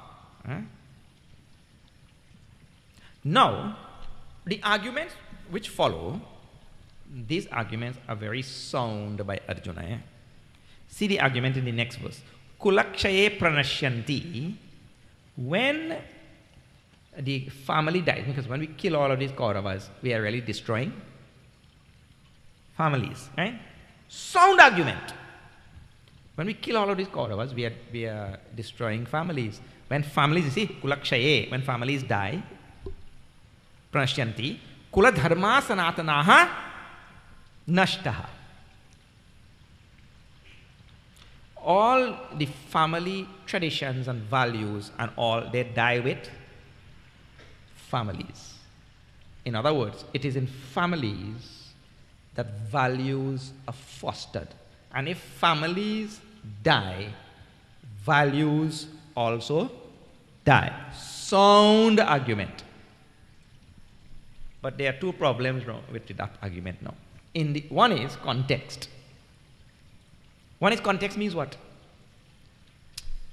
Now, the arguments which follow, these arguments are very sound by Arjuna. See the argument in the next verse. Kulakshaye pranashyanti. When the family dies, because when we kill all of these Kauravas, we are really destroying families, right? Sound argument. When we kill all of these Kauravas, we are destroying families. When families, you see, kulakshaye, when families die, pranashyanti, kula dharma sanatanaha nashtaha. All the family traditions and values and all, they die with families. In other words, it is in families that values are fostered. And if families die, values also die. Sound argument. But there are two problems with that argument now. One is context. One is context means what?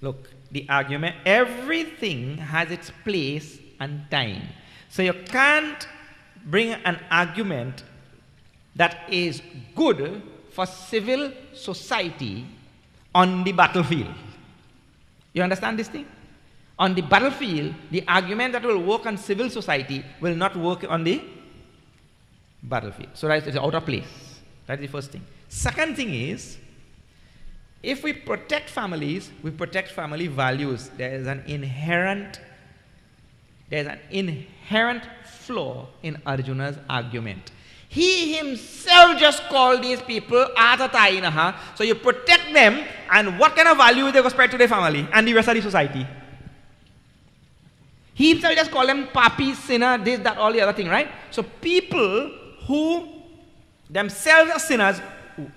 Look, the argument, everything has its place and time. So you can't bring an argument that is good for civil society on the battlefield. You understand this thing? On the battlefield, the argument that will work on civil society will not work on the battlefield. So that is out of place. That is the first thing. Second thing is, if we protect families, we protect family values. There is an inherent flaw in Arjuna's argument. He himself just called these people atatainaha. So you protect them, and what kind of value they go spread to their family and the rest of the society? He himself just called them papi, sinner, this, that, all the other thing, right? So people who themselves are sinners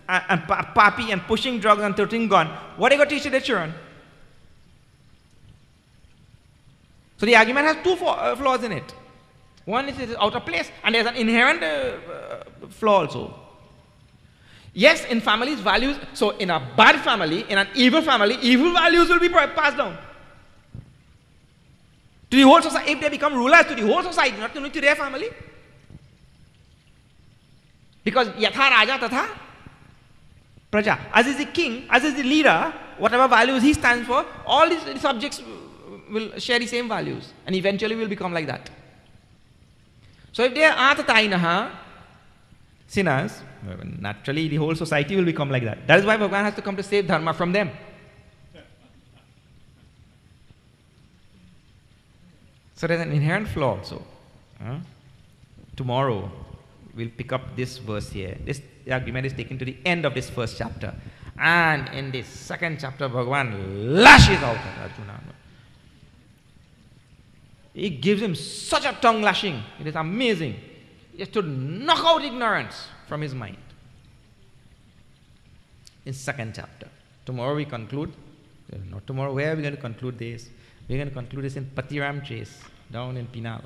and papi and pushing drugs and toting gun, what are they going to teach to their children? So the argument has two flaws in it. One is it is out of place, and there's an inherent flaw also. Yes, in families, values, so in a bad family, in an evil family, evil values will be passed down to the whole society. If they become rulers, to the whole society, not only to their family. Because yatha raja tatha praja. As is the king, as is the leader, whatever values he stands for, all these subjects will share the same values, and eventually will become like that. So if they are atatainaha, sinners, naturally the whole society will become like that. That is why Bhagavan has to come to save dharma from them. So there's an inherent flaw also. Tomorrow we'll pick up this verse here. This argument is taken to the end of this first chapter. And in this second chapter, Bhagavan lashes out at Arjuna. He gives him such a tongue lashing. It is amazing. Just to knock out ignorance from his mind. In second chapter. Tomorrow we conclude. Not tomorrow. Where are we going to conclude this? We're going to conclude this in Patiram Chase, down in Pinal.